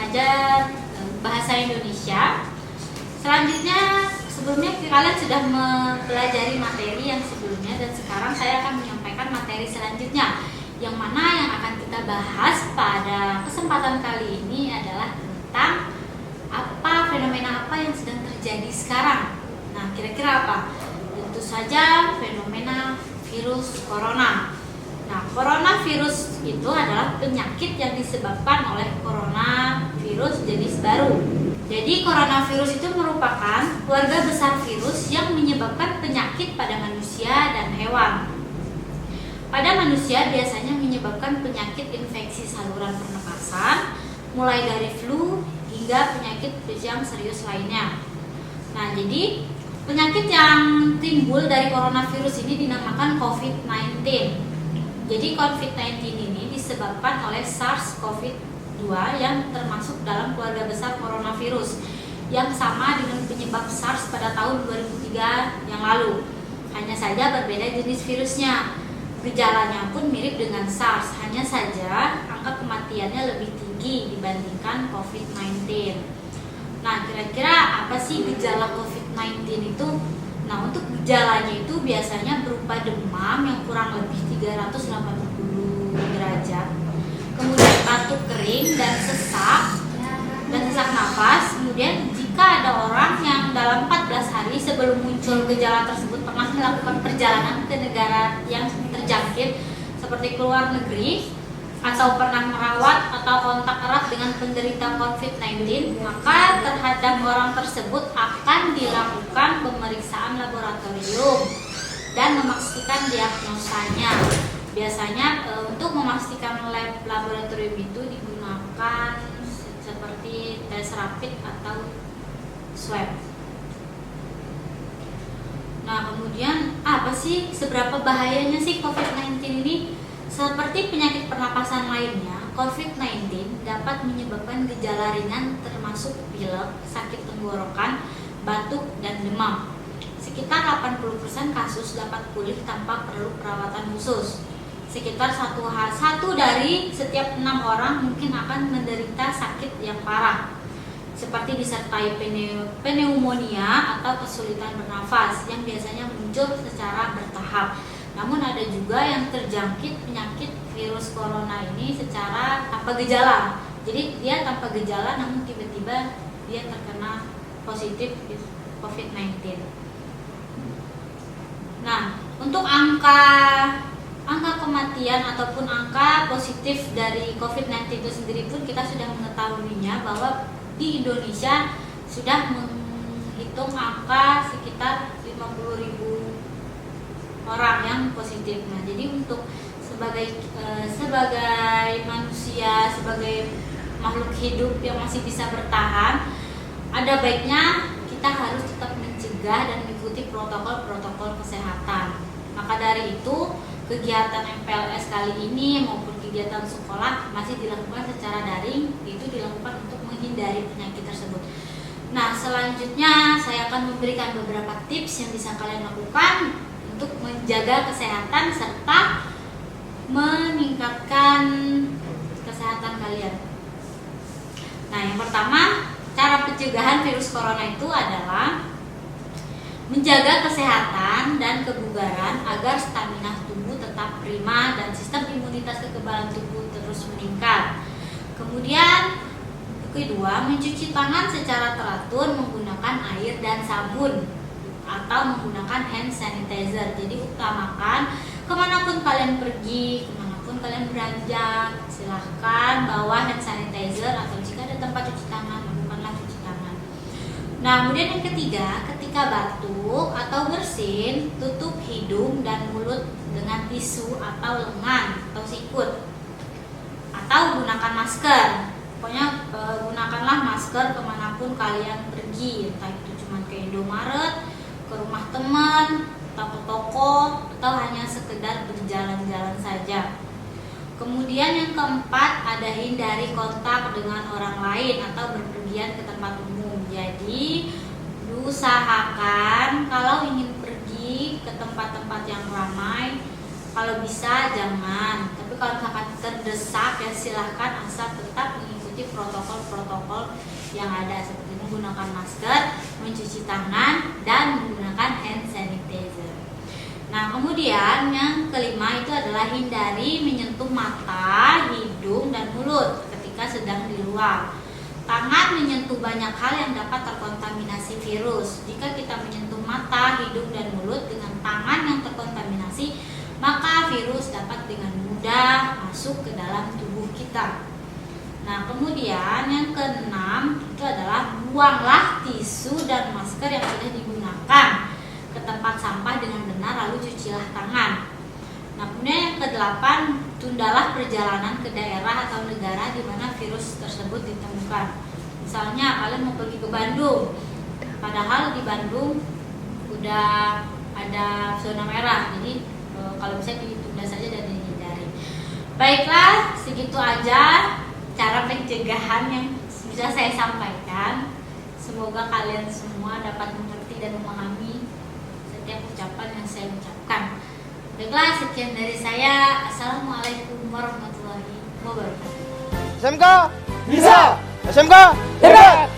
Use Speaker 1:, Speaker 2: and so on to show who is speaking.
Speaker 1: mengajar bahasa Indonesia. Selanjutnya, sebelumnya kalian sudah mempelajari materi yang sebelumnya dan sekarang saya akan menyampaikan materi selanjutnya, yang mana yang akan kita bahas pada kesempatan kali ini adalah tentang fenomena apa yang sedang terjadi sekarang. Nah, kira-kira apa? Tentu saja fenomena virus corona. Nah, coronavirus itu adalah penyakit yang disebabkan oleh coronavirus jenis baru. Jadi coronavirus itu merupakan keluarga besar virus yang menyebabkan penyakit pada manusia dan hewan. Pada manusia biasanya menyebabkan penyakit infeksi saluran pernapasan, mulai dari flu hingga penyakit yang serius lainnya. Nah, jadi penyakit yang timbul dari coronavirus ini dinamakan COVID-19. Jadi COVID-19 ini disebabkan oleh SARS-CoV-2 yang termasuk dalam keluarga besar coronavirus yang sama dengan penyebab SARS pada tahun 2003 yang lalu. Hanya saja berbeda jenis virusnya. Gejalanya pun mirip dengan SARS, hanya saja angka kematiannya lebih tinggi dibandingkan COVID-19. Nah, kira-kira apa sih gejala COVID-19 itu? Nah, untuk gejalanya itu biasanya berupa demam yang kurang lebih 380 derajat, kemudian batuk kering dan sesak nafas. Kemudian jika ada orang yang dalam 14 hari sebelum muncul gejala tersebut pernah melakukan perjalanan ke negara yang terjangkit seperti ke luar negeri atau pernah merawat atau kontak erat dengan penderita COVID-19, maka terhadap orang tersebut akan dilakukan pemeriksaan laboratorium dan memastikan diagnosanya. Biasanya untuk memastikan lab laboratorium itu digunakan seperti tes rapid atau swab. Nah, kemudian apa sih, seberapa bahayanya sih COVID-19 ini? Seperti penyakit pernapasan lainnya, COVID-19 dapat menyebabkan gejala ringan termasuk pilek, sakit tenggorokan, batuk, dan demam. Sekitar 80% kasus dapat pulih tanpa perlu perawatan khusus. Sekitar satu dari setiap 6 orang mungkin akan menderita sakit yang parah, seperti disertai pneumonia atau kesulitan bernafas yang biasanya muncul secara bertahap. Namun ada juga yang terjangkit penyakit virus corona ini secara tanpa gejala. Jadi dia tanpa gejala namun tiba-tiba dia terkena positif COVID-19. Nah, untuk angka kematian ataupun angka positif dari COVID-19 itu sendiri pun kita sudah mengetahuinya bahwa di Indonesia sudah menghitung angka sekitar 50.000 orang yang positif. Nah, jadi untuk sebagai manusia, sebagai makhluk hidup yang masih bisa bertahan, ada baiknya kita harus tetap mencegah dan mengikuti protokol-protokol kesehatan. Maka dari itu, kegiatan MPLS kali ini maupun kegiatan sekolah masih dilakukan secara daring, itu dilakukan untuk menghindari penyakit tersebut. Nah, selanjutnya saya akan memberikan beberapa tips yang bisa kalian lakukan untuk menjaga kesehatan serta meningkatkan kesehatan kalian. Nah, yang pertama, cara pencegahan virus corona itu adalah menjaga kesehatan dan kebugaran agar stamina tubuh tetap prima dan sistem imunitas kekebalan tubuh terus meningkat. Kemudian kedua, mencuci tangan secara teratur menggunakan air dan sabun atau menggunakan hand sanitizer. Jadi utamakan kemanapun kalian pergi, kemanapun kalian beranjak, silahkan bawa hand sanitizer atau jika ada tempat cuci tangan, lakukanlah cuci tangan. Nah, kemudian yang ketiga, ketika batuk atau bersin, tutup hidung dan mulut dengan tisu atau lengan atau sikut, atau gunakan masker. Pokoknya gunakanlah masker kemanapun kalian pergi, entah itu cuma ke Indomaret, ke rumah teman, atau ke toko, atau hanya sekedar berjalan-jalan saja. Kemudian yang keempat, ada hindari kontak dengan orang lain atau berpergian ke tempat umum. Jadi usahakan kalau ingin pergi ke tempat-tempat yang ramai, kalau bisa jangan. Tapi kalau misalkan terdesak ya silahkan, asal tetap mengikuti protokol-protokol yang ada, seperti menggunakan masker, mencuci tangan, dan menggunakan hand sanitizer. Nah, kemudian yang kelima itu adalah hindari menyentuh mata, hidung, dan mulut ketika sedang di luar. Tangan menyentuh banyak hal yang dapat terkontaminasi virus. Jika kita menyentuh mata, hidung, dan mulut dengan tangan yang terkontaminasi, maka virus dapat dengan mudah masuk ke dalam tubuh kita. Nah, kemudian yang keenam itu adalah buanglah tisu dan masker yang sudah digunakan ke tempat sampah dengan benar, lalu cucilah tangan. Nah, kemudian yang kedelapan, tundalah perjalanan ke daerah atau negara di mana virus tersebut ditemukan. Misalnya kalian mau pergi ke Bandung, padahal di Bandung udah ada zona merah, jadi kalau bisa ditunda saja dan dihindari. Baiklah, segitu aja cara pencegahan yang bisa saya sampaikan. Semoga kalian semua dapat mengerti dan memahami setiap ucapan yang saya ucapkan. Baiklah, sekian dari saya. Assalamualaikum warahmatullahi wabarakatuh.
Speaker 2: SMK bisa, SMK hebat.